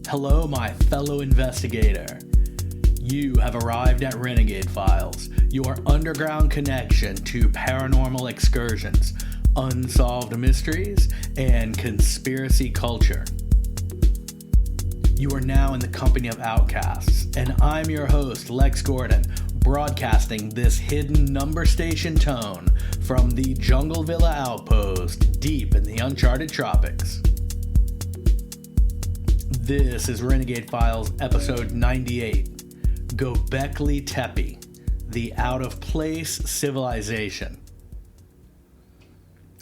Hello, my fellow investigator. You have arrived at Renegade Files, your underground connection to paranormal excursions, unsolved mysteries, and conspiracy culture. You are now in the company of outcasts, and I'm your host, Lex Gordon, broadcasting this hidden number station tone from the Jungle Villa outpost deep in the uncharted tropics. This is Renegade Files episode 98, Göbekli Tepe, the out-of-place civilization.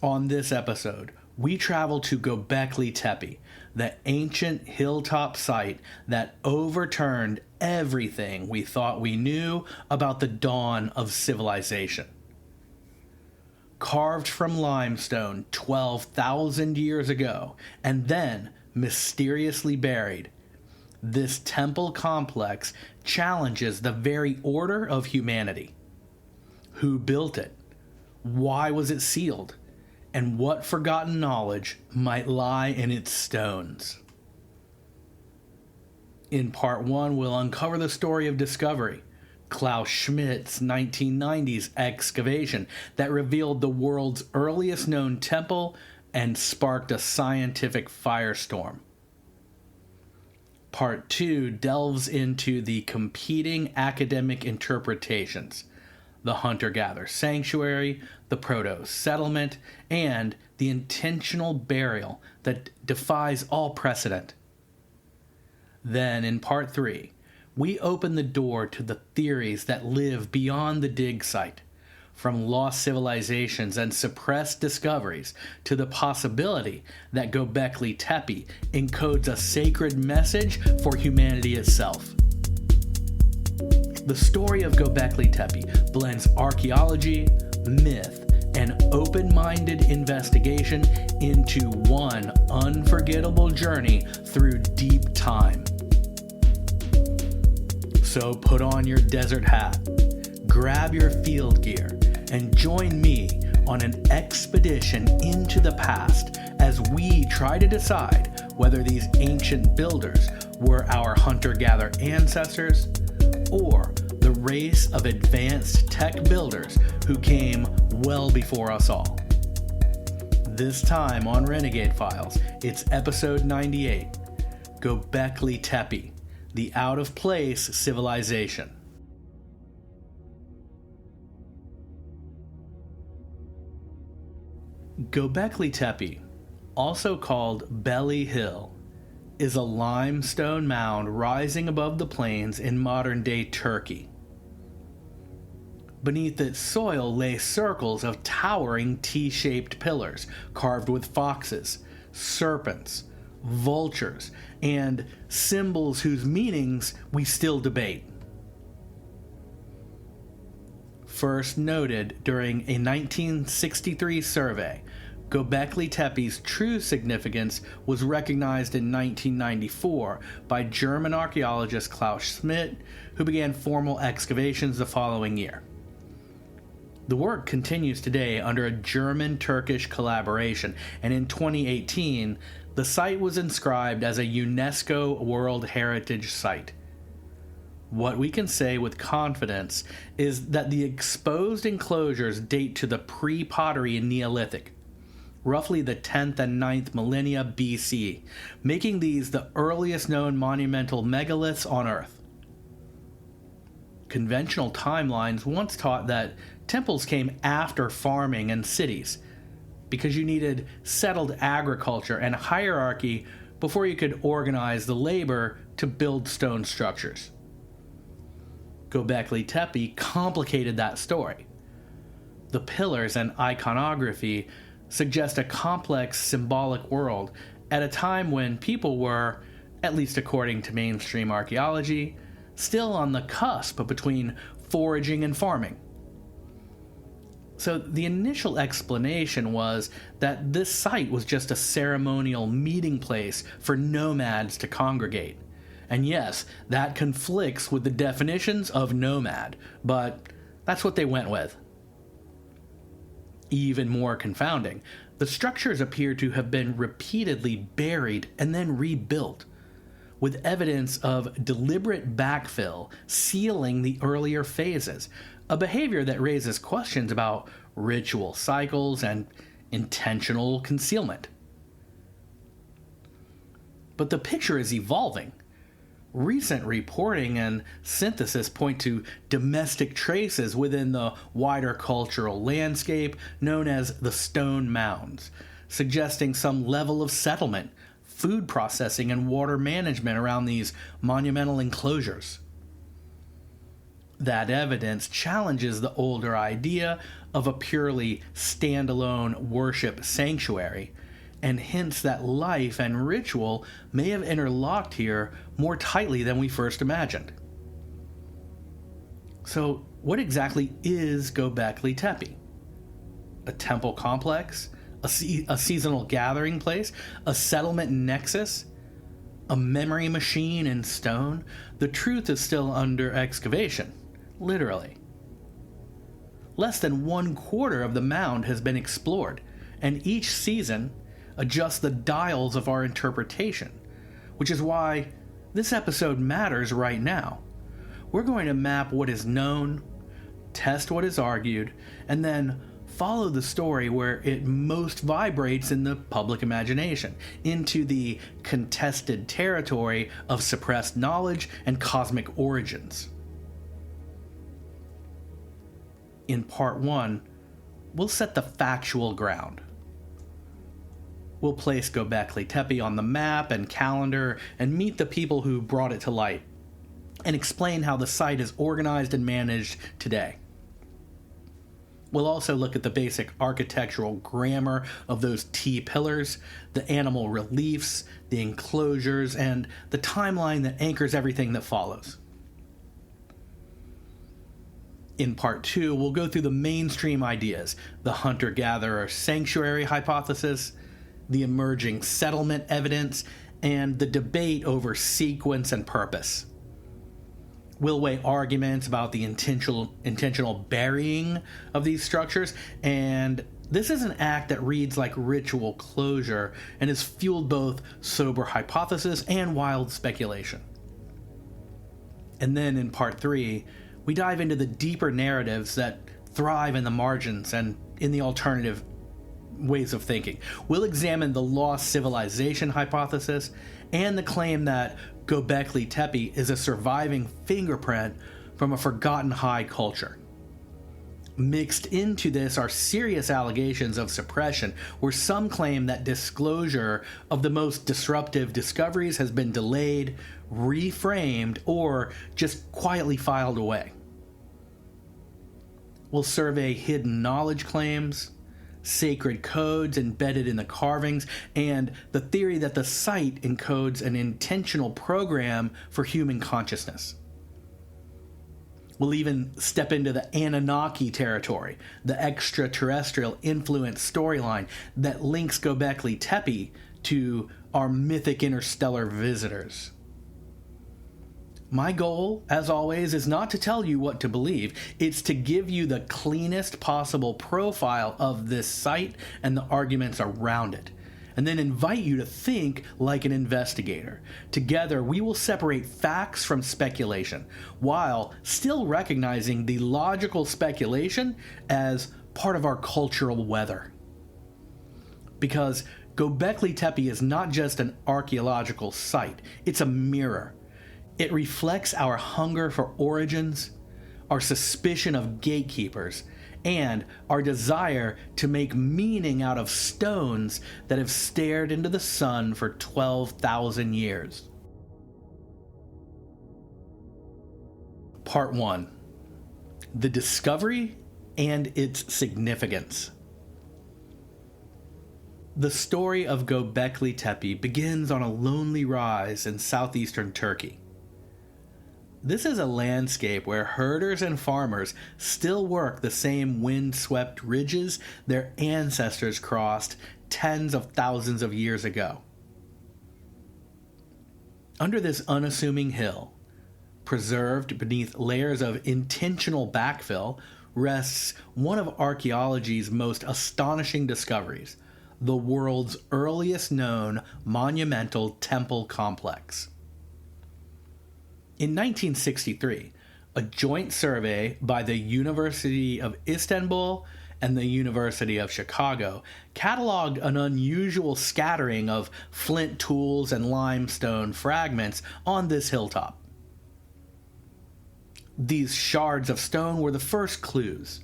On this episode, we travel to Göbekli Tepe, the ancient hilltop site that overturned everything we thought we knew about the dawn of civilization. Carved from limestone 12,000 years ago, and then mysteriously buried, this temple complex challenges the very order of humanity. Who built it? Why was it sealed? And what forgotten knowledge might lie in its stones? In part 1, we'll uncover the story of discovery, Klaus Schmidt's 1990s excavation that revealed the world's earliest known temple and sparked a scientific firestorm. Part 2 delves into the competing academic interpretations, the hunter-gatherer sanctuary, the proto-settlement, and the intentional burial that defies all precedent. Then, in Part 3, we open the door to the theories that live beyond the dig site, from lost civilizations and suppressed discoveries to the possibility that Göbekli Tepe encodes a sacred message for humanity itself. The story of Göbekli Tepe blends archaeology, myth, and open-minded investigation into one unforgettable journey through deep time. So put on your desert hat, grab your field gear, and join me on an expedition into the past as we try to decide whether these ancient builders were our hunter-gatherer ancestors or the race of advanced tech builders who came well before us all. This time on Renegade Files, it's episode 98, Göbekli Tepe, the out-of-place civilization. Göbekli Tepe, also called Belly Hill, is a limestone mound rising above the plains in modern-day Turkey. Beneath its soil lay circles of towering T-shaped pillars carved with foxes, serpents, vultures, and symbols whose meanings we still debate. First noted during a 1963 survey, Göbekli Tepe's true significance was recognized in 1994 by German archaeologist Klaus Schmidt, who began formal excavations the following year. The work continues today under a German-Turkish collaboration, and in 2018, the site was inscribed as a UNESCO World Heritage Site. What we can say with confidence is that the exposed enclosures date to the pre-pottery Neolithic, roughly the 10th and 9th millennia BC, making these the earliest known monumental megaliths on Earth. Conventional timelines once taught that temples came after farming and cities, because you needed settled agriculture and hierarchy before you could organize the labor to build stone structures. Göbekli Tepe complicated that story. The pillars and iconography suggest a complex symbolic world at a time when people were, at least according to mainstream archaeology, still on the cusp between foraging and farming. So the initial explanation was that this site was just a ceremonial meeting place for nomads to congregate. And yes, that conflicts with the definitions of nomad, but that's what they went with. Even more confounding, the structures appear to have been repeatedly buried and then rebuilt, with evidence of deliberate backfill sealing the earlier phases, a behavior that raises questions about ritual cycles and intentional concealment. But the picture is evolving. Recent reporting and synthesis point to domestic traces within the wider cultural landscape known as the stone mounds, suggesting some level of settlement, food processing, and water management around these monumental enclosures. That evidence challenges the older idea of a purely standalone worship sanctuary, and hints that life and ritual may have interlocked here more tightly than we first imagined. So, what exactly is Göbekli Tepe? A temple complex? A seasonal gathering place? A settlement nexus? A memory machine in stone? The truth is still under excavation, literally. Less than 1/4 of the mound has been explored, and each season adjusts the dials of our interpretation, which is why this episode matters right now. We're going to map what is known, test what is argued, and then follow the story where it most vibrates in the public imagination, into the contested territory of suppressed knowledge and cosmic origins. In part 1, we'll set the factual ground. We'll place Göbekli Tepe on the map and calendar and meet the people who brought it to light, and explain how the site is organized and managed today. We'll also look at the basic architectural grammar of those T-pillars, the animal reliefs, the enclosures, and the timeline that anchors everything that follows. In part 2, we'll go through the mainstream ideas, the hunter-gatherer sanctuary hypothesis, the emerging settlement evidence, and the debate over sequence and purpose. We'll weigh arguments about the intentional burying of these structures, and this is an act that reads like ritual closure and has fueled both sober hypothesis and wild speculation. And then in part 3, we dive into the deeper narratives that thrive in the margins and in the alternative ways of thinking. We'll examine the lost civilization hypothesis and the claim that Göbekli Tepe is a surviving fingerprint from a forgotten high culture. Mixed into this are serious allegations of suppression, where some claim that disclosure of the most disruptive discoveries has been delayed, reframed, or just quietly filed away. We'll survey hidden knowledge claims, sacred codes embedded in the carvings, and the theory that the site encodes an intentional program for human consciousness. We'll even step into the Anunnaki territory, the extraterrestrial influence storyline that links Göbekli Tepe to our mythic interstellar visitors. My goal, as always, is not to tell you what to believe. It's to give you the cleanest possible profile of this site and the arguments around it, and then invite you to think like an investigator. Together, we will separate facts from speculation, while still recognizing the logical speculation as part of our cultural weather. Because Göbekli Tepe is not just an archaeological site, it's a mirror. It reflects our hunger for origins, our suspicion of gatekeepers, and our desire to make meaning out of stones that have stared into the sun for 12,000 years. Part 1. The discovery and its significance. The story of Göbekli Tepe begins on a lonely rise in southeastern Turkey. This is a landscape where herders and farmers still work the same wind-swept ridges their ancestors crossed tens of thousands of years ago. Under this unassuming hill, preserved beneath layers of intentional backfill, rests one of archaeology's most astonishing discoveries, the world's earliest known monumental temple complex. In 1963, a joint survey by the University of Istanbul and the University of Chicago cataloged an unusual scattering of flint tools and limestone fragments on this hilltop. These shards of stone were the first clues.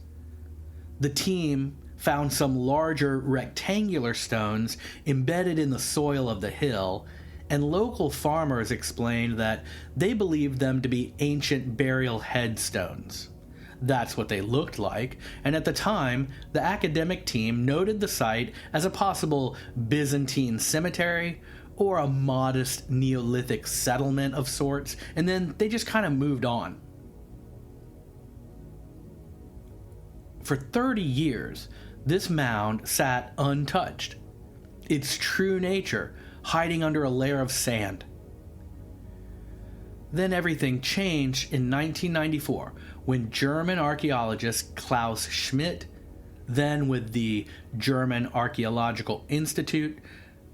The team found some larger rectangular stones embedded in the soil of the hill, and local farmers explained that they believed them to be ancient burial headstones. That's what they looked like, and at the time, the academic team noted the site as a possible Byzantine cemetery or a modest Neolithic settlement of sorts, and then they just kind of moved on. For 30 years, this mound sat untouched, its true nature hiding under a layer of sand. Then everything changed in 1994 when German archaeologist Klaus Schmidt, then with the German Archaeological Institute,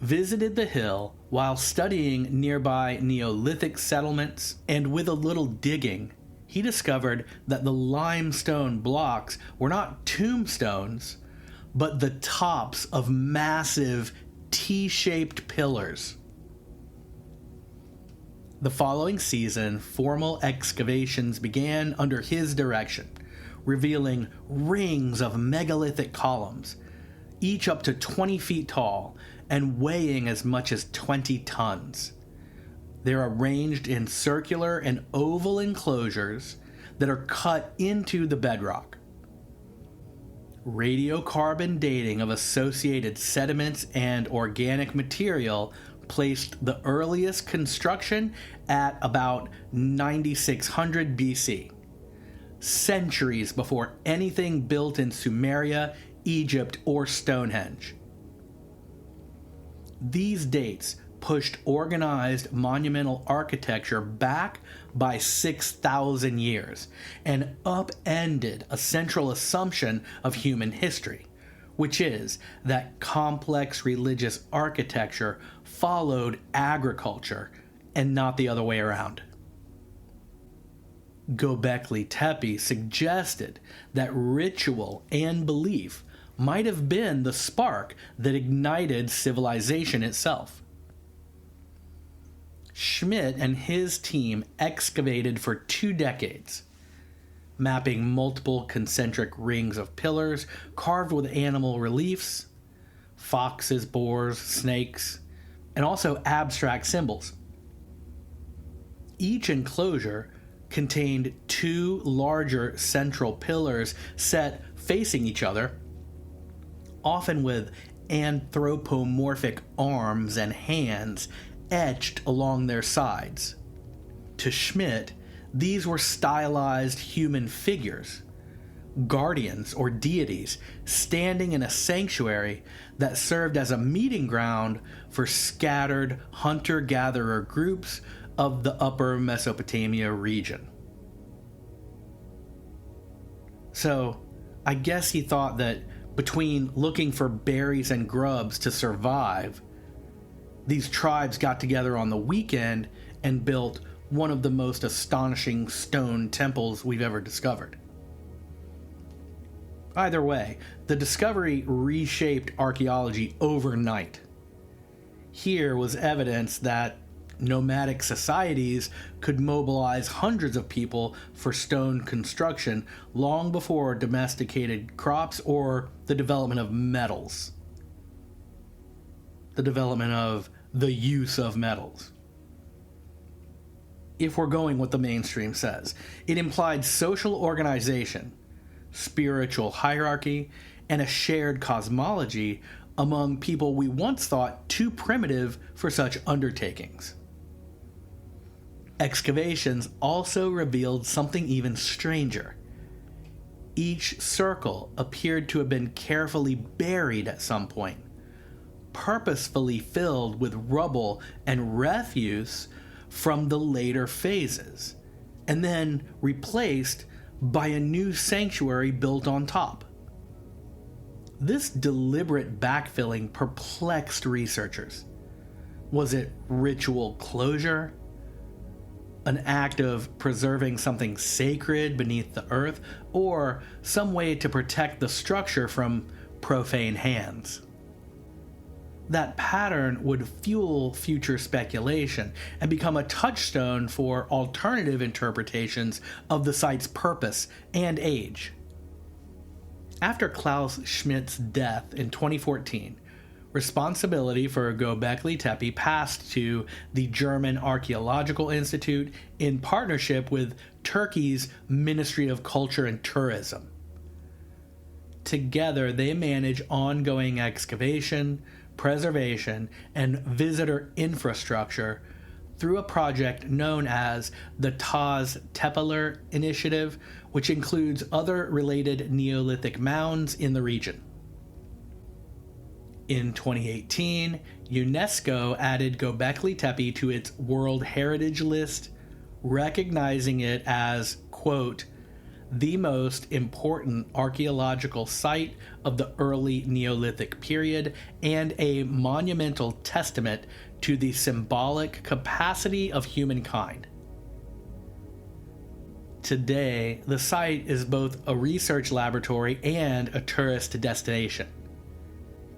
visited the hill while studying nearby Neolithic settlements, and with a little digging, he discovered that the limestone blocks were not tombstones, but the tops of massive T-shaped pillars. The following season, formal excavations began under his direction, revealing rings of megalithic columns, each up to 20 feet tall and weighing as much as 20 tons. They're arranged in circular and oval enclosures that are cut into the bedrock. Radiocarbon dating of associated sediments and organic material placed the earliest construction at about 9600 BC, centuries before anything built in Sumeria, Egypt, or Stonehenge. These dates pushed organized monumental architecture back by 6,000 years and upended a central assumption of human history, which is that complex religious architecture followed agriculture and not the other way around. Göbekli Tepe suggested that ritual and belief might have been the spark that ignited civilization itself. Schmidt and his team excavated for 2 decades, mapping multiple concentric rings of pillars carved with animal reliefs, foxes, boars, snakes, and also abstract symbols. Each enclosure contained 2 larger central pillars set facing each other, often with anthropomorphic arms and hands etched along their sides. To Schmidt, these were stylized human figures, guardians or deities standing in a sanctuary that served as a meeting ground for scattered hunter-gatherer groups of the Upper Mesopotamia region. So, I guess he thought that between looking for berries and grubs to survive, these tribes got together on the weekend and built one of the most astonishing stone temples we've ever discovered. Either way, the discovery reshaped archaeology overnight. Here was evidence that nomadic societies could mobilize hundreds of people for stone construction long before domesticated crops or the development of metals. The development of the use of metals. If we're going what the mainstream says, it implied social organization, spiritual hierarchy, and a shared cosmology among people we once thought too primitive for such undertakings. Excavations also revealed something even stranger. Each circle appeared to have been carefully buried at some point, purposefully filled with rubble and refuse from the later phases, and then replaced by a new sanctuary built on top. This deliberate backfilling perplexed researchers. Was it ritual closure? an act of preserving something sacred beneath the earth, or some way to protect the structure from profane hands. That pattern would fuel future speculation and become a touchstone for alternative interpretations of the site's purpose and age. After Klaus Schmidt's death in 2014, responsibility for Göbekli Tepe passed to the German Archaeological Institute in partnership with Turkey's Ministry of Culture and Tourism. Together, they manage ongoing excavation, preservation, and visitor infrastructure through a project known as the Taz Tepeler Initiative, which includes other related Neolithic mounds in the region. In 2018, UNESCO added Göbekli Tepe to its World Heritage List, recognizing it as, quote, the most important archaeological site of the early Neolithic period and a monumental testament to the symbolic capacity of humankind. Today, the site is both a research laboratory and a tourist destination.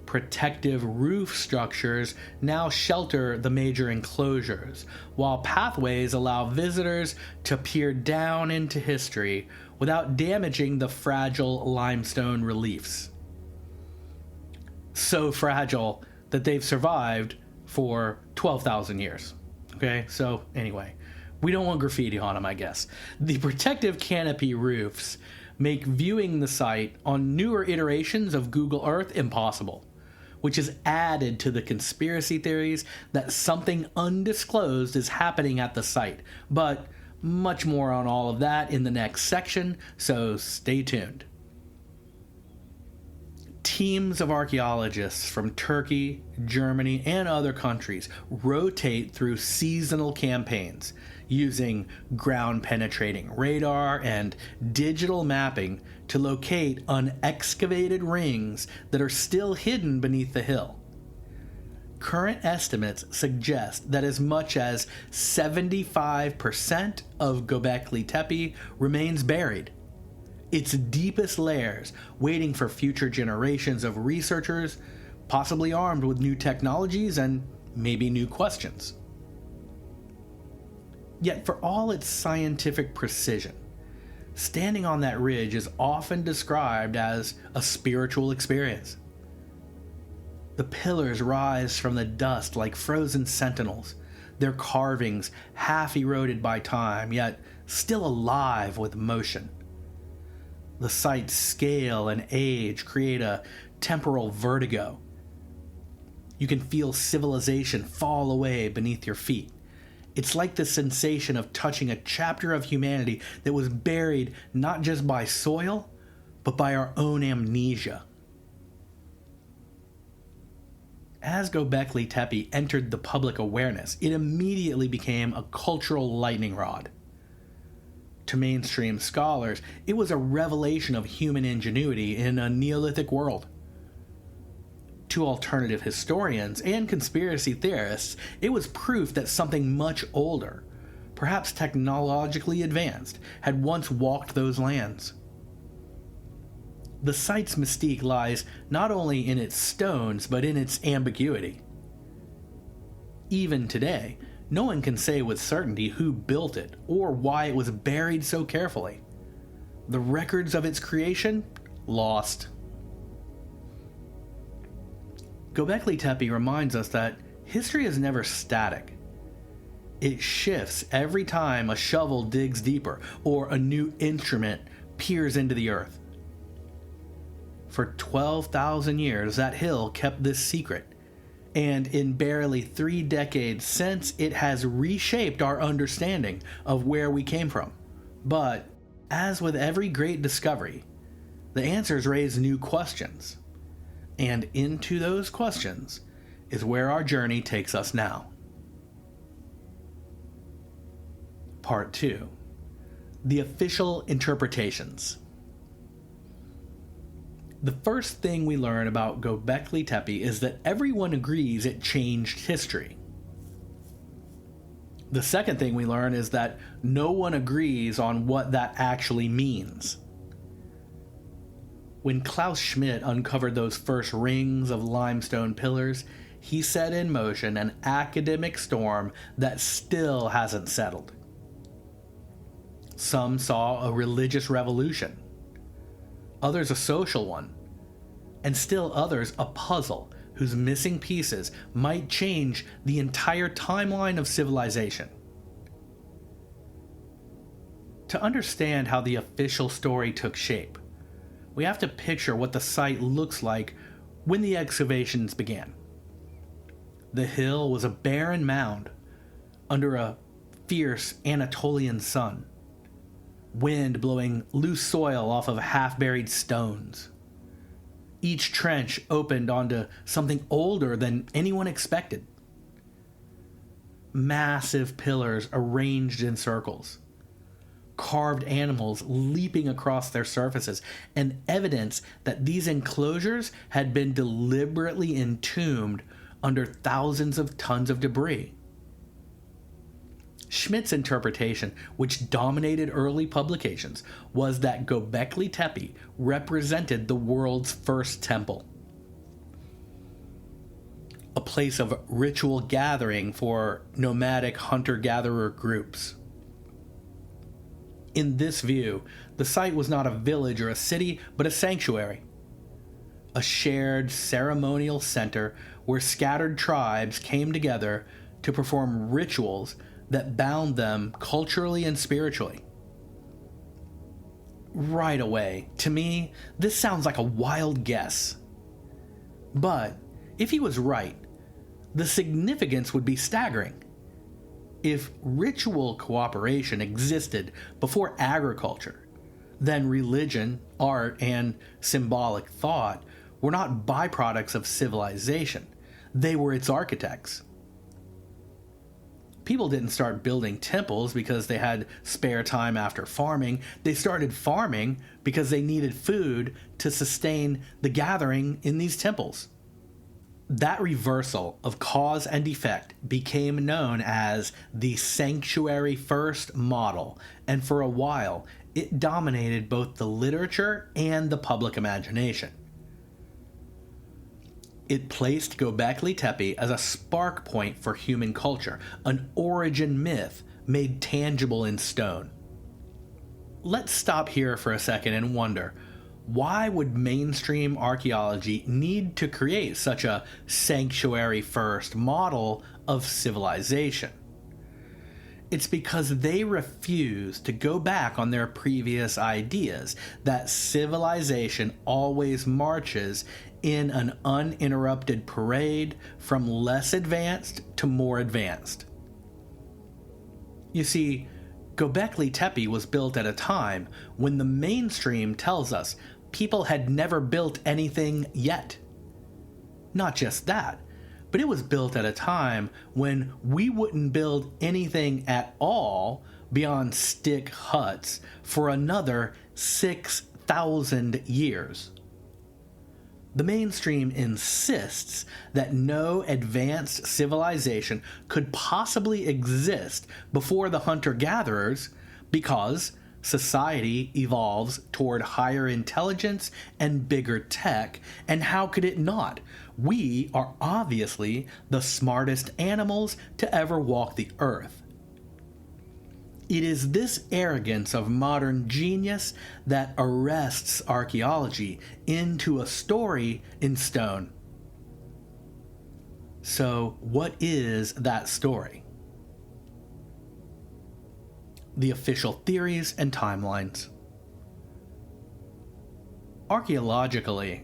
Protective roof structures now shelter the major enclosures, while pathways allow visitors to peer down into history without damaging the fragile limestone reliefs. So fragile that they've survived for 12,000 years. Okay, so anyway, we don't want graffiti on them, I guess. The protective canopy roofs make viewing the site on newer iterations of Google Earth impossible, which is added to the conspiracy theories that something undisclosed is happening at the site. But much more on all of that in the next section, so stay tuned. Teams of archaeologists from Turkey, Germany, and other countries rotate through seasonal campaigns using ground-penetrating radar and digital mapping to locate unexcavated rings that are still hidden beneath the hill. Current estimates suggest that as much as 75% of Göbekli Tepe remains buried, its deepest layers waiting for future generations of researchers, possibly armed with new technologies and maybe new questions. Yet for all its scientific precision, standing on that ridge is often described as a spiritual experience. The pillars rise from the dust like frozen sentinels, their carvings half eroded by time, yet still alive with motion. The site's scale and age create a temporal vertigo. You can feel civilization fall away beneath your feet. It's like the sensation of touching a chapter of humanity that was buried not just by soil, but by our own amnesia. As Göbekli Tepe entered the public awareness, it immediately became a cultural lightning rod. To mainstream scholars, it was a revelation of human ingenuity in a Neolithic world. To alternative historians and conspiracy theorists, it was proof that something much older, perhaps technologically advanced, had once walked those lands. The site's mystique lies not only in its stones, but in its ambiguity. Even today, no one can say with certainty who built it or why it was buried so carefully. The records of its creation, lost. Göbekli Tepe reminds us that history is never static. It shifts every time a shovel digs deeper or a new instrument peers into the earth. For 12,000 years, that hill kept this secret, and in barely 3 decades since, it has reshaped our understanding of where we came from. But, as with every great discovery, the answers raise new questions. And into those questions is where our journey takes us now. Part 2. The official interpretations. The first thing we learn about Göbekli Tepe is that everyone agrees it changed history. The second thing we learn is that no one agrees on what that actually means. When Klaus Schmidt uncovered those first rings of limestone pillars, he set in motion an academic storm that still hasn't settled. Some saw a religious revolution, others a social one, and still others a puzzle whose missing pieces might change the entire timeline of civilization. To understand how the official story took shape, we have to picture what the site looks like when the excavations began. The hill was a barren mound under a fierce Anatolian sun, wind blowing loose soil off of half-buried stones. Each trench opened onto something older than anyone expected. Massive pillars arranged in circles, carved animals leaping across their surfaces, and evidence that these enclosures had been deliberately entombed under thousands of tons of debris. Schmidt's interpretation, which dominated early publications, was that Göbekli Tepe represented the world's first temple, a place of ritual gathering for nomadic hunter-gatherer groups. In this view, the site was not a village or a city, but a sanctuary, a shared ceremonial center where scattered tribes came together to perform rituals that bound them culturally and spiritually. Right away, to me, this sounds like a wild guess. But if he was right, the significance would be staggering. If ritual cooperation existed before agriculture, then religion, art, and symbolic thought were not byproducts of civilization. They were its architects. People didn't start building temples because they had spare time after farming. They started farming because they needed food to sustain the gathering in these temples. That reversal of cause and effect became known as the sanctuary first model, and for a while, it dominated both the literature and the public imagination. It placed Göbekli Tepe as a spark point for human culture, an origin myth made tangible in stone. Let's stop here for a second and wonder, why would mainstream archaeology need to create such a sanctuary-first model of civilization? It's because they refuse to go back on their previous ideas that civilization always marches in an uninterrupted parade from less advanced to more advanced. You see, Göbekli Tepe was built at a time when the mainstream tells us people had never built anything yet. Not just that, but it was built at a time when we wouldn't build anything at all beyond stick huts for another 6,000 years. The mainstream insists that no advanced civilization could possibly exist before the hunter-gatherers because society evolves toward higher intelligence and bigger tech, and how could it not? We are obviously the smartest animals to ever walk the earth. It is this arrogance of modern genius that arrests archaeology into a story in stone. So, what is that story? The official theories and timelines. Archaeologically,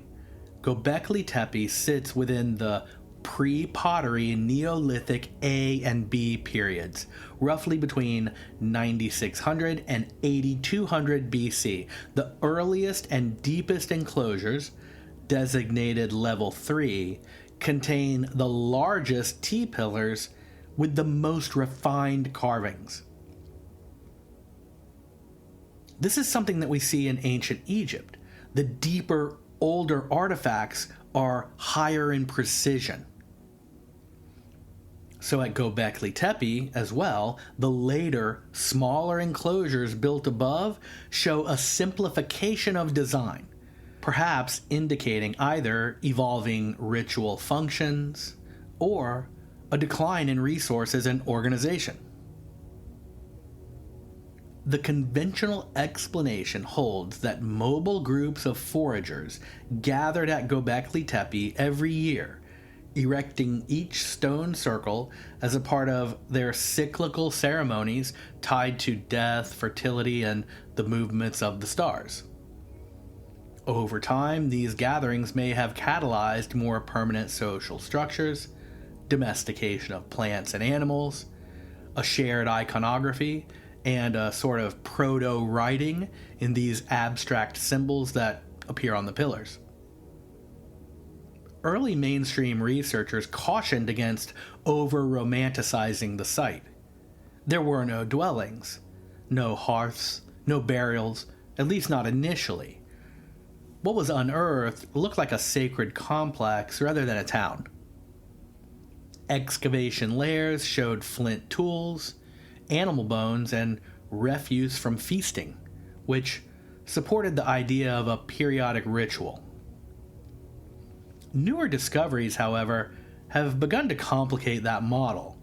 Göbekli Tepe sits within the pre-pottery Neolithic A and B periods, roughly between 9600 and 8200 BC. The earliest and deepest enclosures, designated level 3, contain the largest T-pillars with the most refined carvings. This is something that we see in ancient Egypt. The deeper, older artifacts are higher in precision. So at Göbekli Tepe as well, the later, smaller enclosures built above show a simplification of design, perhaps indicating either evolving ritual functions or a decline in resources and organization. The conventional explanation holds that mobile groups of foragers gathered at Göbekli Tepe every year, erecting each stone circle as a part of their cyclical ceremonies tied to death, fertility, and the movements of the stars. Over time, these gatherings may have catalyzed more permanent social structures, domestication of plants and animals, a shared iconography, and a sort of proto-writing in these abstract symbols that appear on the pillars. Early mainstream researchers cautioned against over-romanticizing the site. There were no dwellings, no hearths, no burials, at least not initially. What was unearthed looked like a sacred complex rather than a town. Excavation layers showed flint tools, animal bones, and refuse from feasting, which supported the idea of a periodic ritual. Newer discoveries, however, have begun to complicate that model.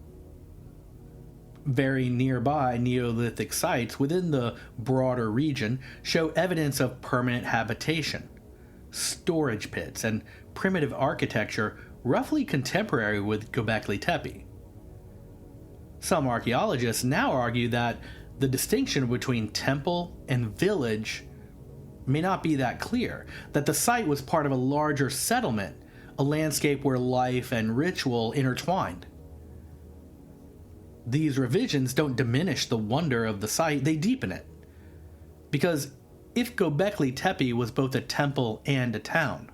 Very nearby Neolithic sites within the broader region show evidence of permanent habitation, storage pits, and primitive architecture roughly contemporary with Göbekli Tepe. Some archaeologists now argue that the distinction between temple and village may not be that clear, that the site was part of a larger settlement, a landscape where life and ritual intertwined. These revisions don't diminish the wonder of the site, they deepen it. Because if Göbekli Tepe was both a temple and a town,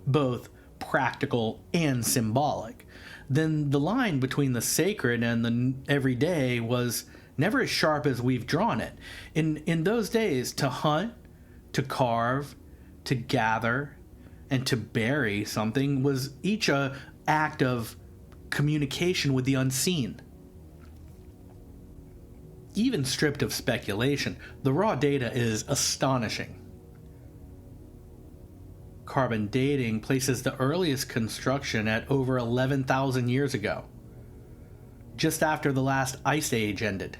both practical and symbolic, then the line between the sacred and the everyday was never as sharp as we've drawn it. In those days, to hunt, to carve, to gather, and to bury something was each an act of communication with the unseen. Even stripped of speculation, the raw data is astonishing. Carbon dating places the earliest construction at over 11,000 years ago, just after the last ice age ended.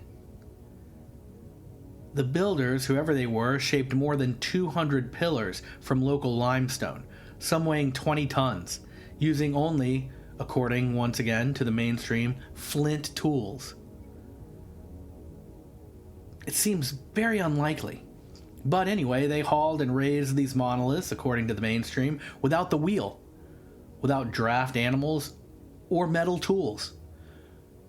The builders, whoever they were, shaped more than 200 pillars from local limestone, some weighing 20 tons, using only, according once again to the mainstream, flint tools. It seems very unlikely. But anyway, they hauled and raised these monoliths, according to the mainstream, without the wheel, without draft animals, or metal tools.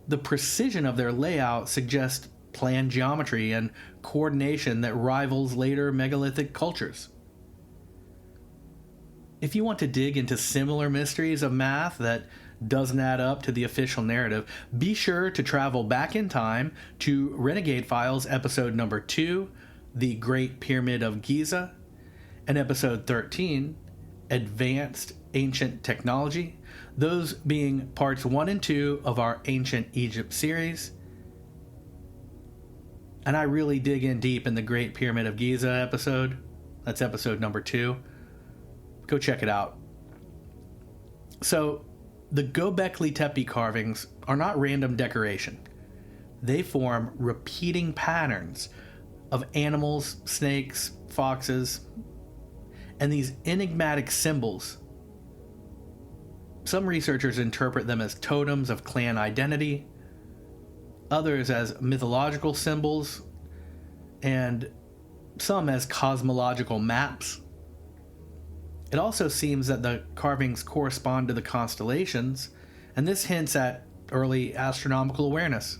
The precision of their layout suggests planned geometry and coordination that rivals later megalithic cultures. If you want to dig into similar mysteries of math that doesn't add up to the official narrative, be sure to travel back in time to Renegade Files episode number 2, The Great Pyramid of Giza, and episode 13, Advanced Ancient Technology, those being parts 1 and 2 of our Ancient Egypt series. And I really dig in deep in the Great Pyramid of Giza episode. That's episode number 2. Go check it out. So, the Göbekli Tepe carvings are not random decoration. They form repeating patterns of animals, snakes, foxes, and these enigmatic symbols. Some researchers interpret them as totems of clan identity, others as mythological symbols, and some as cosmological maps. It also seems that the carvings correspond to the constellations, and this hints at early astronomical awareness.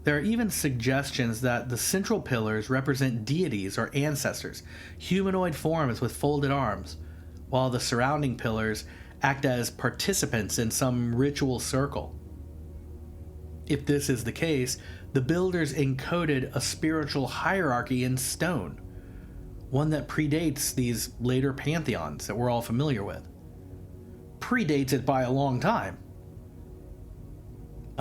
There are even suggestions that the central pillars represent deities or ancestors, humanoid forms with folded arms, while the surrounding pillars act as participants in some ritual circle. If this is the case, the builders encoded a spiritual hierarchy in stone, one that predates these later pantheons that we're all familiar with. Predates it by a long time.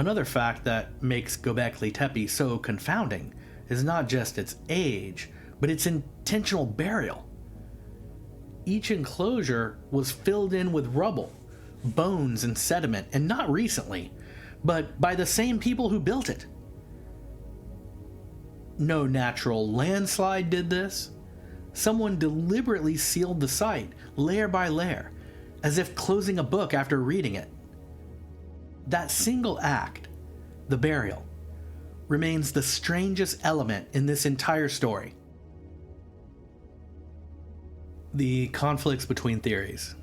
Another fact that makes Göbekli Tepe so confounding is not just its age, but its intentional burial. Each enclosure was filled in with rubble, bones, and sediment, and not recently, but by the same people who built it. No natural landslide did this. Someone deliberately sealed the site, layer by layer, as if closing a book after reading it. That single act, the burial, remains the strangest element in this entire story. The conflicts between theories.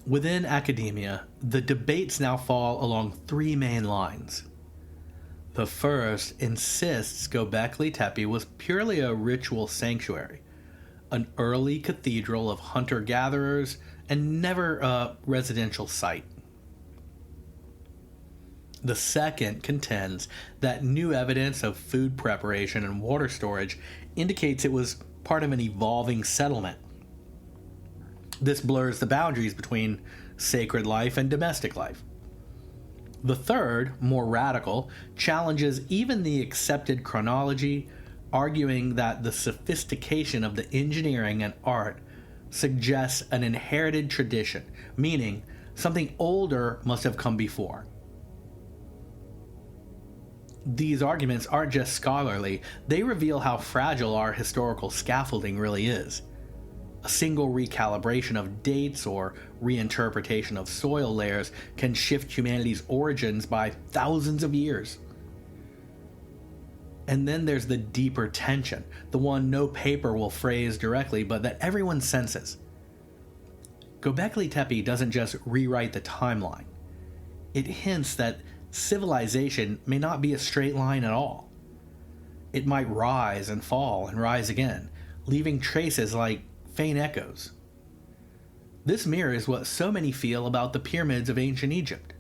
Within academia, the debates now fall along three main lines. The first insists Göbekli Tepe was purely a ritual sanctuary, an early cathedral of hunter-gatherers, and never a residential site. The second contends that new evidence of food preparation and water storage indicates it was part of an evolving settlement. This blurs the boundaries between sacred life and domestic life. The third, more radical, challenges even the accepted chronology, arguing that the sophistication of the engineering and art suggests an inherited tradition, meaning something older must have come before. These arguments aren't just scholarly, they reveal how fragile our historical scaffolding really is. A single recalibration of dates or reinterpretation of soil layers can shift humanity's origins by thousands of years. And then there's the deeper tension, the one no paper will phrase directly, but that everyone senses. Göbekli Tepe doesn't just rewrite the timeline. It hints that civilization may not be a straight line at all. It might rise and fall and rise again, leaving traces like faint echoes. This mirrors what so many feel about the pyramids of ancient Egypt.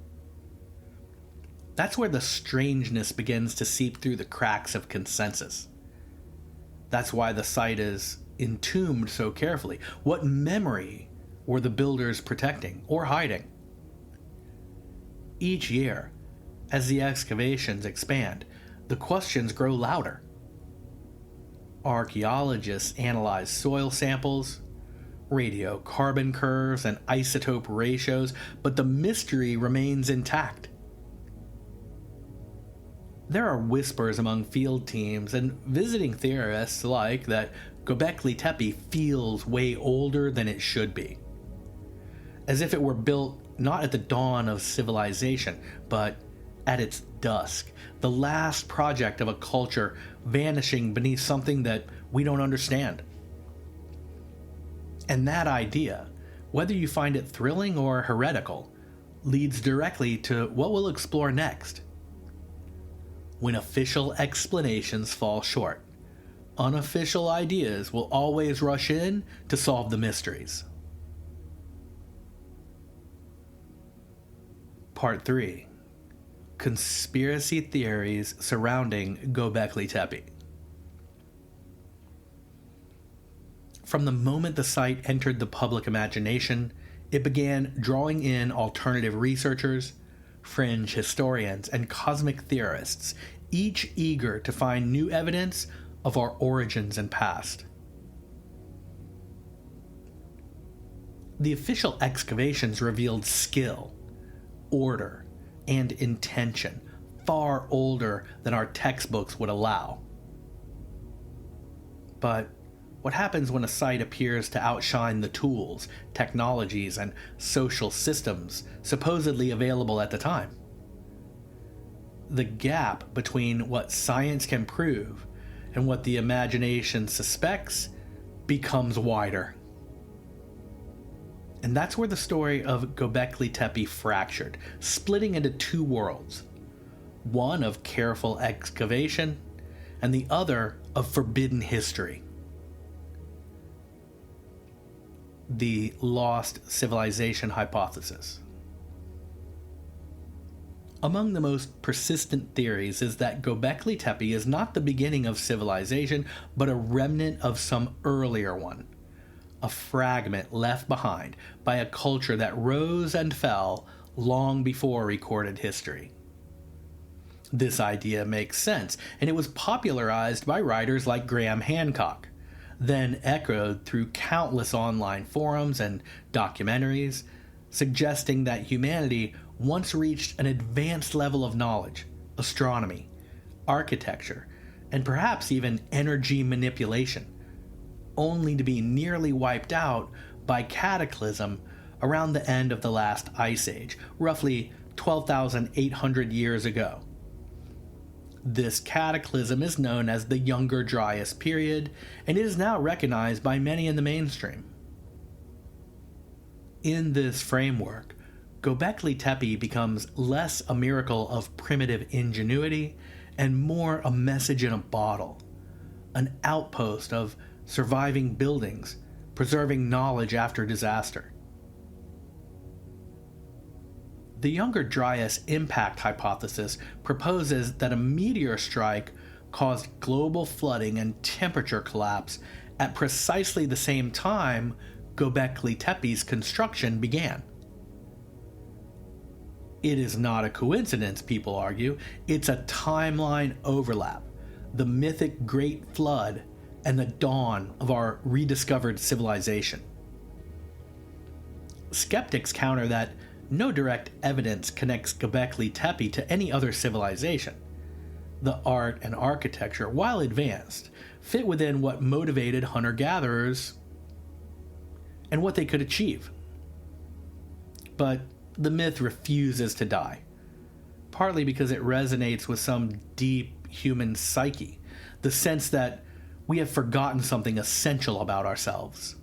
That's where the strangeness begins to seep through the cracks of consensus. That's why the site is entombed so carefully. What memory were the builders protecting or hiding? Each year, as the excavations expand, the questions grow louder. Archaeologists analyze soil samples, radiocarbon curves, and isotope ratios, but the mystery remains intact. There are whispers among field teams and visiting theorists alike that Göbekli Tepe feels way older than it should be. As if it were built not at the dawn of civilization, but at its dusk, the last project of a culture vanishing beneath something that we don't understand. And that idea, whether you find it thrilling or heretical, leads directly to what we'll explore next. When official explanations fall short, unofficial ideas will always rush in to solve the mysteries. Part 3. Conspiracy theories surrounding Göbekli Tepe. From the moment the site entered the public imagination, it began drawing in alternative researchers, fringe historians, and cosmic theorists, each eager to find new evidence of our origins and past. The official excavations revealed skill, order, and intention far older than our textbooks would allow. But what happens when a site appears to outshine the tools, technologies, and social systems supposedly available at the time? The gap between what science can prove and what the imagination suspects becomes wider. And that's where the story of Göbekli Tepe fractured, splitting into two worlds. One of careful excavation, and the other of forbidden history. The lost civilization hypothesis. Among the most persistent theories is that Göbekli Tepe is not the beginning of civilization, but a remnant of some earlier one. A fragment left behind by a culture that rose and fell long before recorded history. This idea makes sense, and it was popularized by writers like Graham Hancock, then echoed through countless online forums and documentaries, suggesting that humanity once reached an advanced level of knowledge, astronomy, architecture, and perhaps even energy manipulation, only to be nearly wiped out by cataclysm around the end of the last ice age, roughly 12,800 years ago. This cataclysm is known as the Younger Dryas period, and it is now recognized by many in the mainstream. In this framework, Göbekli Tepe becomes less a miracle of primitive ingenuity and more a message in a bottle, an outpost of surviving buildings, preserving knowledge after disaster. The Younger Dryas impact hypothesis proposes that a meteor strike caused global flooding and temperature collapse at precisely the same time Göbekli Tepe's construction began. It is not a coincidence, people argue. It's a timeline overlap, the mythic Great Flood and the dawn of our rediscovered civilization. Skeptics counter that no direct evidence connects Göbekli Tepe to any other civilization. The art and architecture, while advanced, fit within what motivated hunter-gatherers and what they could achieve. But the myth refuses to die, partly because it resonates with some deep human psyche, the sense that we have forgotten something essential about ourselves.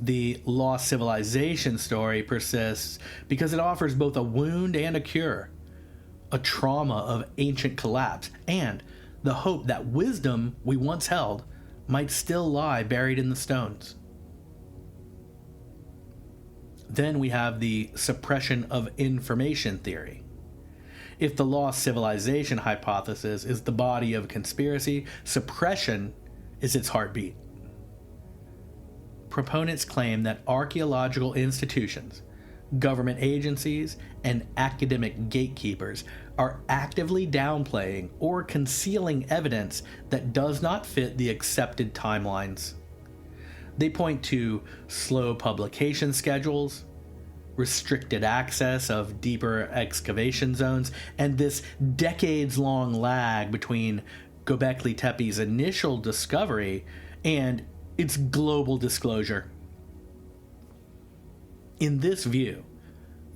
The lost civilization story persists because it offers both a wound and a cure, a trauma of ancient collapse, and the hope that wisdom we once held might still lie buried in the stones. Then we have the suppression of information theory. If the lost civilization hypothesis is the body of a conspiracy, suppression is its heartbeat. Proponents claim that archaeological institutions, government agencies, and academic gatekeepers are actively downplaying or concealing evidence that does not fit the accepted timelines. They point to slow publication schedules, restricted access of deeper excavation zones, and this decades-long lag between Göbekli Tepe's initial discovery and its global disclosure. In this view,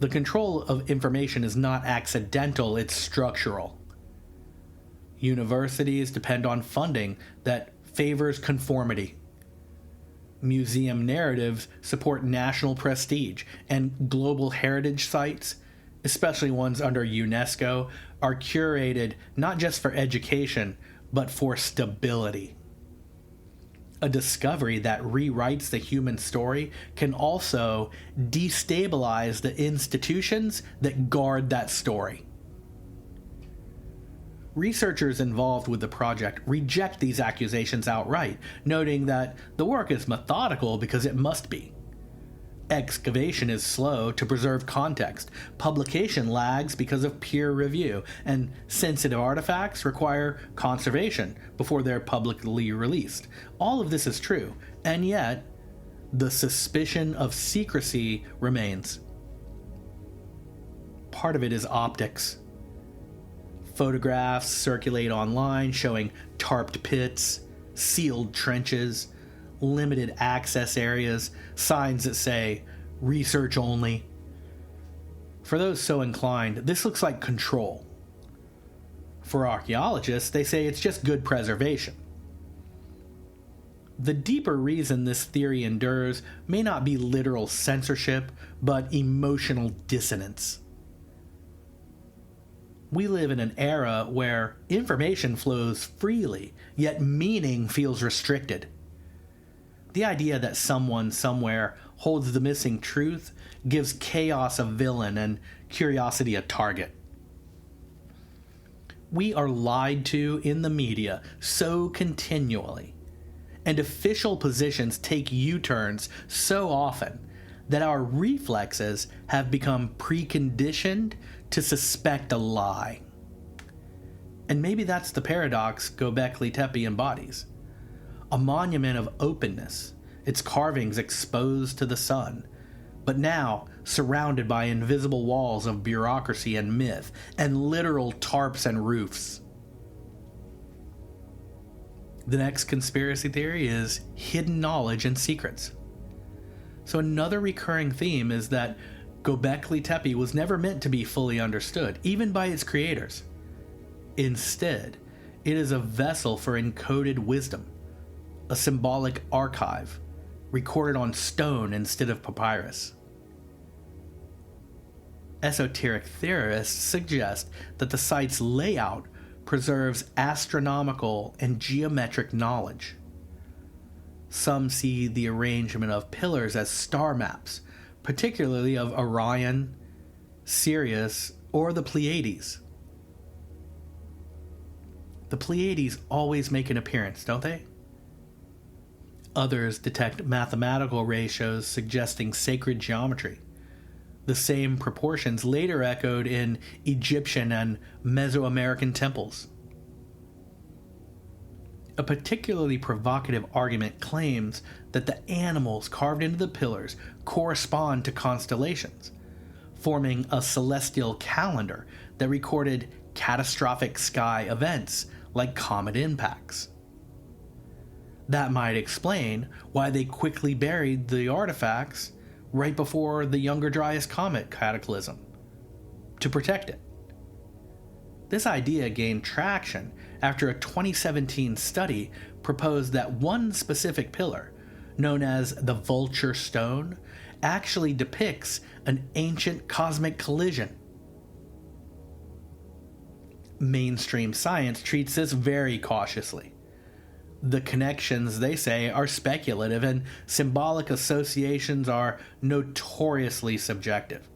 the control of information is not accidental, it's structural. Universities depend on funding that favors conformity. Museum narratives support national prestige, and global heritage sites, especially ones under UNESCO, are curated not just for education, but for stability. A discovery that rewrites the human story can also destabilize the institutions that guard that story. Researchers involved with the project reject these accusations outright, noting that the work is methodical because it must be. Excavation is slow to preserve context, publication lags because of peer review, and sensitive artifacts require conservation before they're publicly released. All of this is true, and yet the suspicion of secrecy remains. Part of it is optics. Photographs circulate online showing tarped pits, sealed trenches, limited access areas, signs that say, research only. For those so inclined, this looks like control. For archaeologists, they say it's just good preservation. The deeper reason this theory endures may not be literal censorship, but emotional dissonance. We live in an era where information flows freely, yet meaning feels restricted. The idea that someone somewhere holds the missing truth gives chaos a villain and curiosity a target. We are lied to in the media so continually, and official positions take U-turns so often that our reflexes have become preconditioned to suspect a lie. And maybe that's the paradox Göbekli Tepe embodies. A monument of openness, its carvings exposed to the sun, but now surrounded by invisible walls of bureaucracy and myth, and literal tarps and roofs. The next conspiracy theory is hidden knowledge and secrets. So another recurring theme is that Göbekli Tepe was never meant to be fully understood, even by its creators. Instead, it is a vessel for encoded wisdom, a symbolic archive, recorded on stone instead of papyrus. Esoteric theorists suggest that the site's layout preserves astronomical and geometric knowledge. Some see the arrangement of pillars as star maps, particularly of Orion, Sirius, or the Pleiades. The Pleiades always make an appearance, don't they? Others detect mathematical ratios suggesting sacred geometry. The same proportions later echoed in Egyptian and Mesoamerican temples. A particularly provocative argument claims that the animals carved into the pillars correspond to constellations, forming a celestial calendar that recorded catastrophic sky events like comet impacts. That might explain why they quickly buried the artifacts right before the Younger Dryas Comet cataclysm, to protect it. This idea gained traction after a 2017 study proposed that one specific pillar, known as the Vulture Stone, actually depicts an ancient cosmic collision. Mainstream science treats this very cautiously. The connections, they say, are speculative, and symbolic associations are notoriously subjective.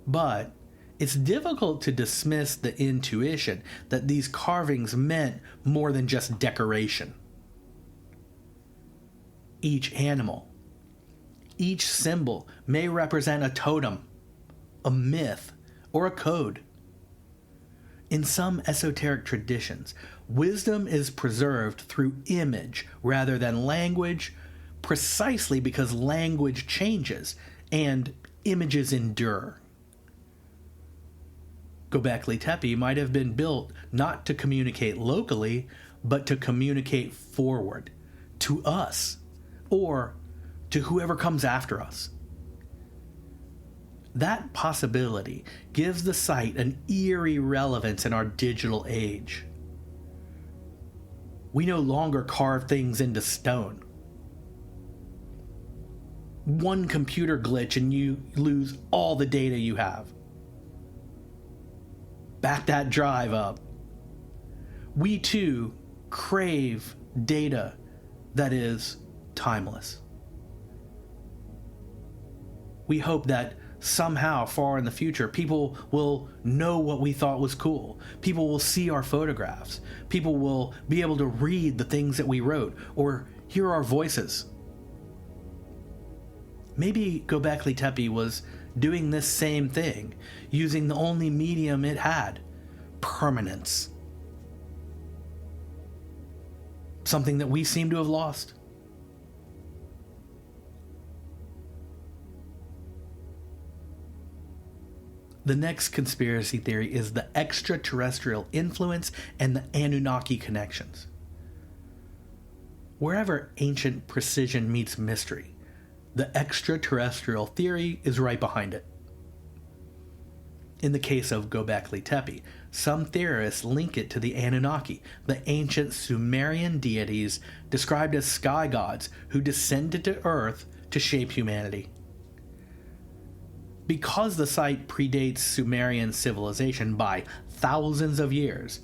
But it's difficult to dismiss the intuition that these carvings meant more than just decoration. Each animal, each symbol may represent a totem, a myth, or a code. In some esoteric traditions, wisdom is preserved through image rather than language, precisely because language changes and images endure. Göbekli Tepe might have been built not to communicate locally, but to communicate forward, to us, or to whoever comes after us. That possibility gives the site an eerie relevance in our digital age. We no longer carve things into stone. One computer glitch and you lose all the data you have. Back that drive up. We too crave data that is timeless. We hope that somehow far in the future, people will know what we thought was cool. People will see our photographs. People will be able to read the things that we wrote or hear our voices. Maybe Göbekli Tepe was doing this same thing, using the only medium it had, permanence. Something that we seem to have lost. The next conspiracy theory is the extraterrestrial influence and the Anunnaki connections. Wherever ancient precision meets mystery, the extraterrestrial theory is right behind it. In the case of Göbekli Tepe, some theorists link it to the Anunnaki, the ancient Sumerian deities described as sky gods who descended to Earth to shape humanity. Because the site predates Sumerian civilization by thousands of years,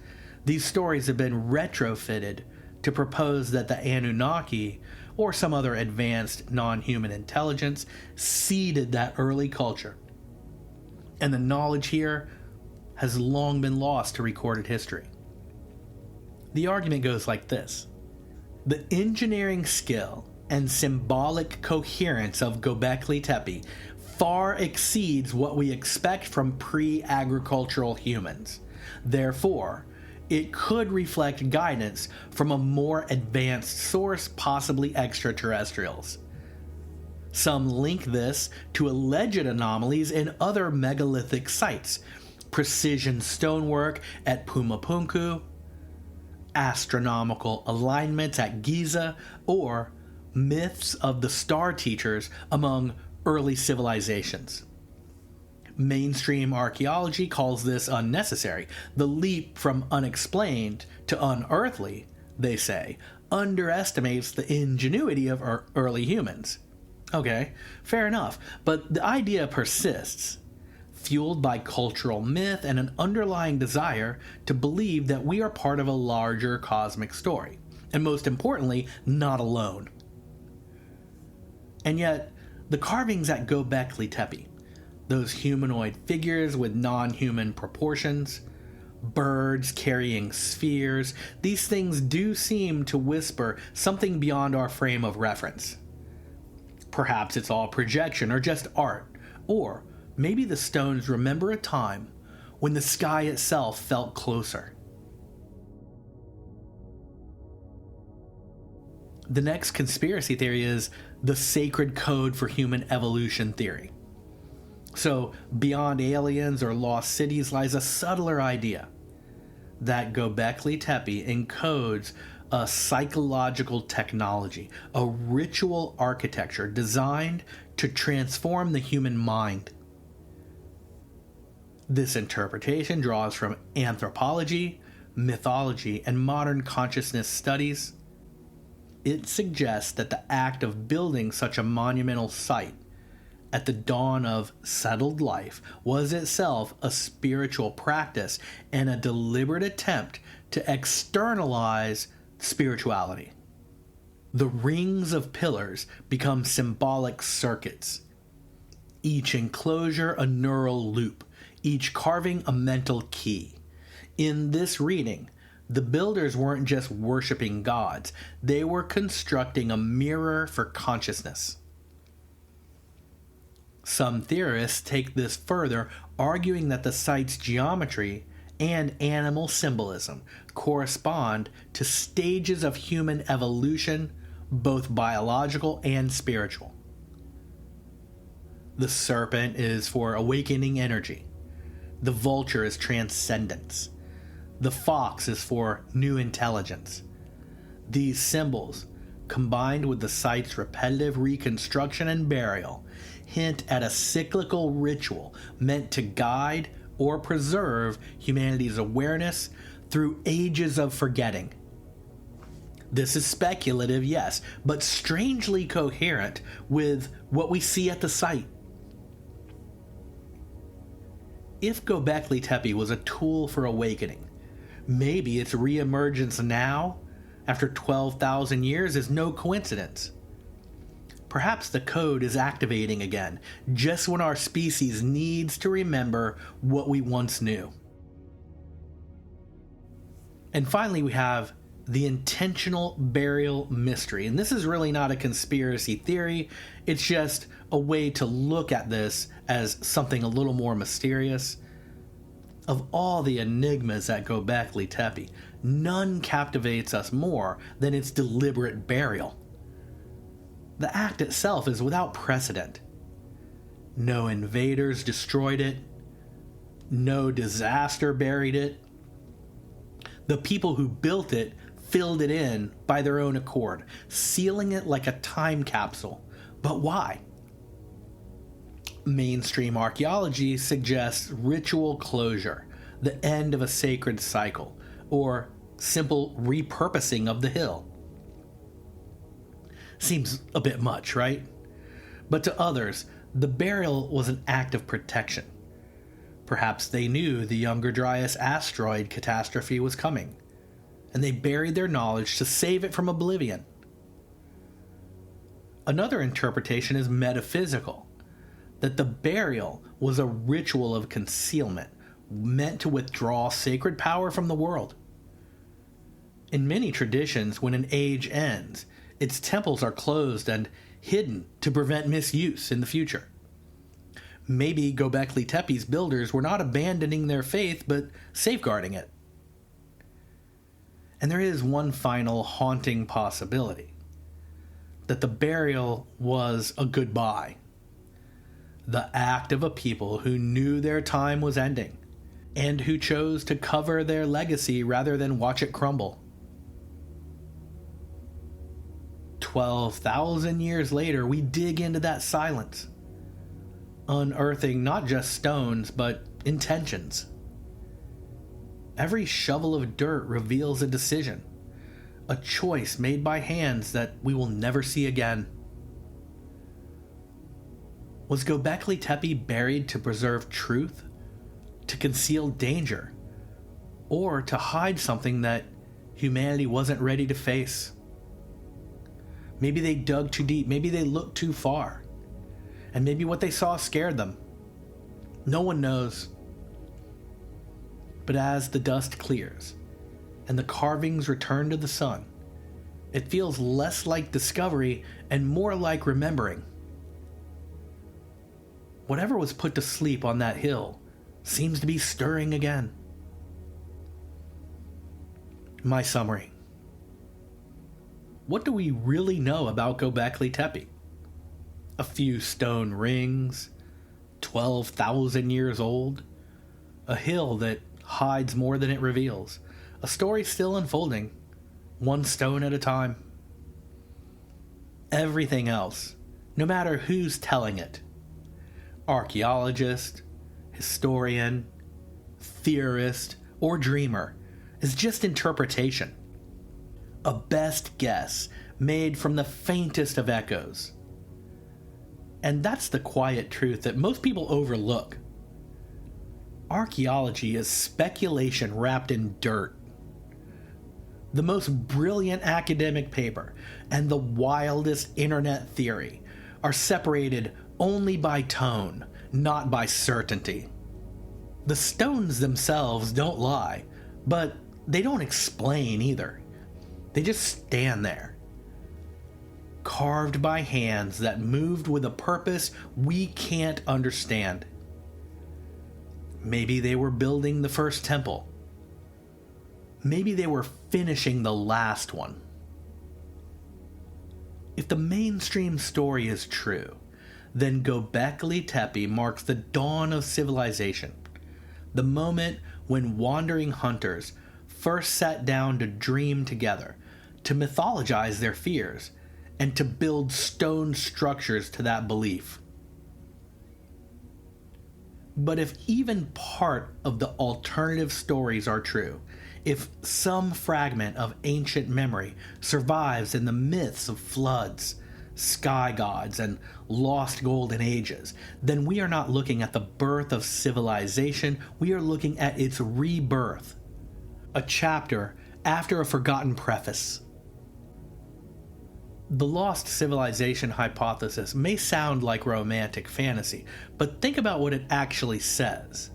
these stories have been retrofitted to propose that the Anunnaki, or some other advanced non-human intelligence, seeded that early culture. And the knowledge here has long been lost to recorded history. The argument goes like this. The engineering skill and symbolic coherence of Göbekli Tepe far exceeds what we expect from pre-agricultural humans. Therefore, it could reflect guidance from a more advanced source, possibly extraterrestrials. Some link this to alleged anomalies in other megalithic sites, precision stonework at Pumapunku, astronomical alignments at Giza, or myths of the star teachers among early civilizations. Mainstream archaeology calls this unnecessary. The leap from unexplained to unearthly, they say, underestimates the ingenuity of early humans. Okay, fair enough, but the idea persists, fueled by cultural myth and an underlying desire to believe that we are part of a larger cosmic story, and most importantly, not alone. And yet, the carvings at Göbekli Tepe, those humanoid figures with non-human proportions, birds carrying spheres, these things do seem to whisper something beyond our frame of reference. Perhaps it's all projection or just art, or maybe the stones remember a time when the sky itself felt closer. The next conspiracy theory is the sacred code for human evolution theory. So, beyond aliens or lost cities lies a subtler idea that Göbekli Tepe encodes a psychological technology, a ritual architecture designed to transform the human mind. This interpretation draws from anthropology, mythology, and modern consciousness studies. It suggests that the act of building such a monumental site at the dawn of settled life was itself a spiritual practice and a deliberate attempt to externalize spirituality. The rings of pillars become symbolic circuits, each enclosure a neural loop, each carving a mental key. In this reading, the builders weren't just worshiping gods, they were constructing a mirror for consciousness. Some theorists take this further, arguing that the site's geometry and animal symbolism correspond to stages of human evolution, both biological and spiritual. The serpent is for awakening energy. The vulture is transcendence. The fox is for new intelligence. These symbols, combined with the site's repetitive reconstruction and burial, hint at a cyclical ritual meant to guide or preserve humanity's awareness through ages of forgetting. This is speculative, yes, but strangely coherent with what we see at the site. If Göbekli Tepe was a tool for awakening, maybe its reemergence now, after 12,000 years, is no coincidence. Perhaps the code is activating again, just when our species needs to remember what we once knew. And finally, we have the intentional burial mystery. And this is really not a conspiracy theory. It's just a way to look at this as something a little more mysterious. Of all the enigmas at Göbekli Tepe, none captivates us more than its deliberate burial. The act itself is without precedent. No invaders destroyed it. No disaster buried it. The people who built it filled it in by their own accord, sealing it like a time capsule. But why? Mainstream archaeology suggests ritual closure, the end of a sacred cycle, or simple repurposing of the hill. Seems a bit much, right? But to others, the burial was an act of protection. Perhaps they knew the Younger Dryas asteroid catastrophe was coming, and they buried their knowledge to save it from oblivion. Another interpretation is metaphysical, that the burial was a ritual of concealment meant to withdraw sacred power from the world. In many traditions, when an age ends, Its temples are closed and hidden to prevent misuse in the future. Maybe Göbekli Tepe's builders were not abandoning their faith, but safeguarding it. And there is one final haunting possibility: that the burial was a goodbye. The act of a people who knew their time was ending, and who chose to cover their legacy rather than watch it crumble. 12,000 years later, we dig into that silence, unearthing not just stones, but intentions. Every shovel of dirt reveals a decision, a choice made by hands that we will never see again. Was Göbekli Tepe buried to preserve truth, to conceal danger, or to hide something that humanity wasn't ready to face? Maybe they dug too deep, maybe they looked too far, and maybe what they saw scared them. No one knows. But as the dust clears and the carvings return to the sun, it feels less like discovery and more like remembering. Whatever was put to sleep on that hill seems to be stirring again. My summary. What do we really know about Göbekli Tepe? A few stone rings, 12,000 years old, a hill that hides more than it reveals, a story still unfolding, one stone at a time. Everything else, no matter who's telling it, archaeologist, historian, theorist, or dreamer, is just interpretation. A best guess made from the faintest of echoes. And that's the quiet truth that most people overlook. Archaeology is speculation wrapped in dirt. The most brilliant academic paper and the wildest internet theory are separated only by tone, not by certainty. The stones themselves don't lie, but they don't explain either. They just stand there, carved by hands that moved with a purpose we can't understand. Maybe they were building the first temple. Maybe they were finishing the last one. If the mainstream story is true, then Göbekli Tepe marks the dawn of civilization, the moment when wandering hunters first sat down to dream together, to mythologize their fears, and to build stone structures to that belief. But if even part of the alternative stories are true, if some fragment of ancient memory survives in the myths of floods, sky gods, and lost golden ages, then we are not looking at the birth of civilization, we are looking at its rebirth. A chapter after a forgotten preface. The lost civilization hypothesis may sound like romantic fantasy, but think about what it actually says.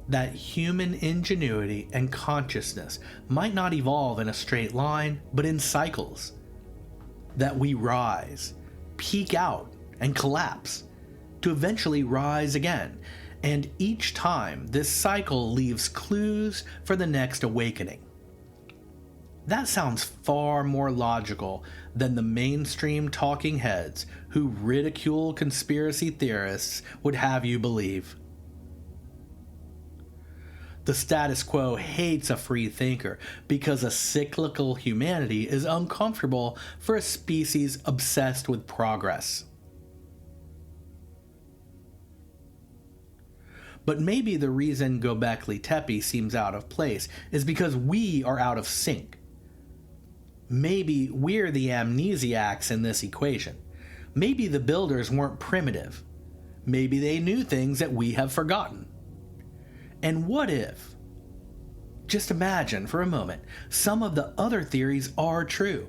That human ingenuity and consciousness might not evolve in a straight line, but in cycles. That we rise, peak out, and collapse, to eventually rise again, and each time this cycle leaves clues for the next awakening. That sounds far more logical than the mainstream talking heads who ridicule conspiracy theorists would have you believe. The status quo hates a free thinker because a cyclical humanity is uncomfortable for a species obsessed with progress. But maybe the reason Göbekli Tepe seems out of place is because we are out of sync. Maybe we're the amnesiacs in this equation. Maybe the builders weren't primitive. Maybe they knew things that we have forgotten. And what if, just imagine for a moment, some of the other theories are true?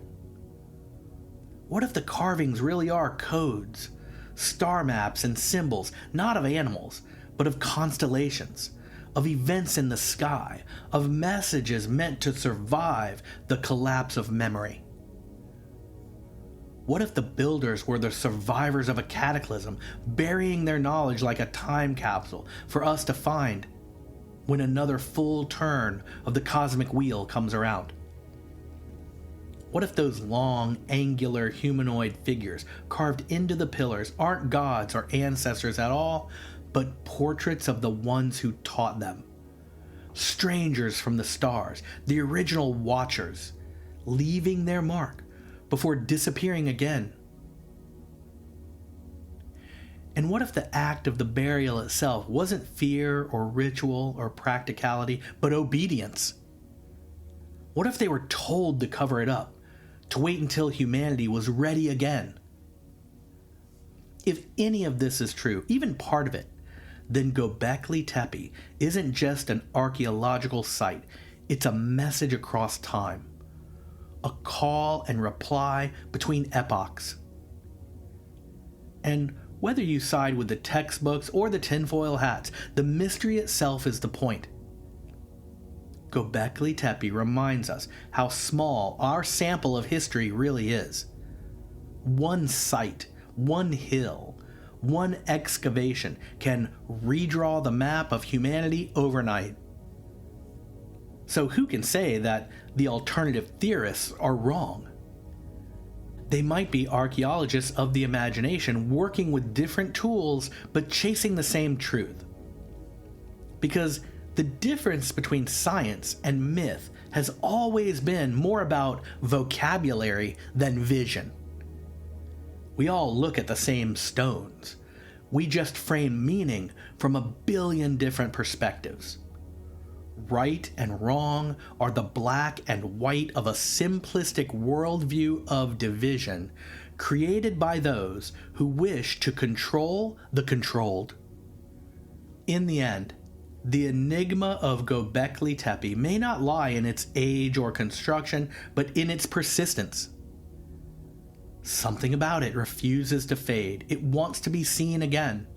What if the carvings really are codes, star maps and symbols, not of animals, but of constellations, of events in the sky, of messages meant to survive the collapse of memory? What if the builders were the survivors of a cataclysm, burying their knowledge like a time capsule for us to find when another full turn of the cosmic wheel comes around? What if those long, angular humanoid figures carved into the pillars aren't gods or ancestors at all, but portraits of the ones who taught them? Strangers from the stars, the original watchers, leaving their mark before disappearing again. And what if the act of the burial itself wasn't fear or ritual or practicality, but obedience? What if they were told to cover it up, to wait until humanity was ready again? If any of this is true, even part of it, then Göbekli Tepe isn't just an archaeological site, it's a message across time. A call and reply between epochs. And whether you side with the textbooks or the tinfoil hats, the mystery itself is the point. Göbekli Tepe reminds us how small our sample of history really is. One site, one hill, one excavation can redraw the map of humanity overnight. So who can say that the alternative theorists are wrong? They might be archaeologists of the imagination working with different tools but chasing the same truth. Because the difference between science and myth has always been more about vocabulary than vision. We all look at the same stones. We just frame meaning from a billion different perspectives. Right and wrong are the black and white of a simplistic worldview of division created by those who wish to control the controlled. In the end, the enigma of Göbekli Tepe may not lie in its age or construction, but in its persistence. Something about it refuses to fade. It wants to be seen again.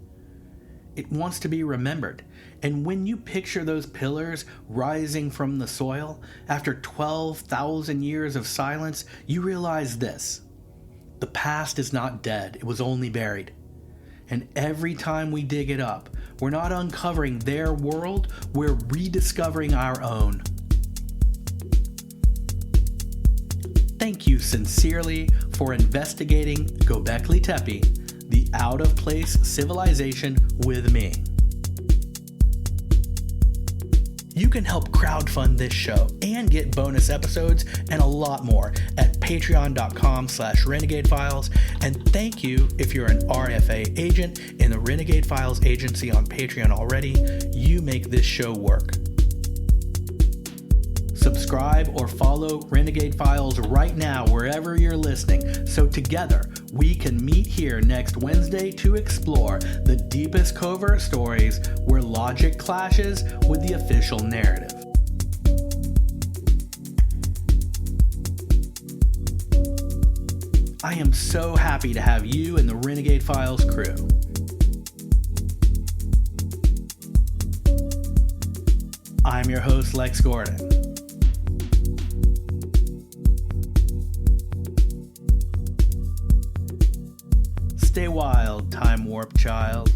It wants to be remembered. And when you picture those pillars rising from the soil after 12,000 years of silence, you realize this: the past is not dead, it was only buried. And every time we dig it up, we're not uncovering their world, we're rediscovering our own. Thank you sincerely for investigating Göbekli Tepe, the out-of-place civilization, with me. You can help crowdfund this show and get bonus episodes and a lot more at patreon.com/Renegade Files. And thank you if you're an RFA agent in the Renegade Files agency on Patreon already. You make this show work. Subscribe or follow Renegade Files right now wherever you're listening, so together we can meet here next Wednesday to explore the deepest covert stories where logic clashes with the official narrative. I am so happy to have you in the Renegade Files crew. I'm your host, Lex Gordon. Stay wild, time warp child.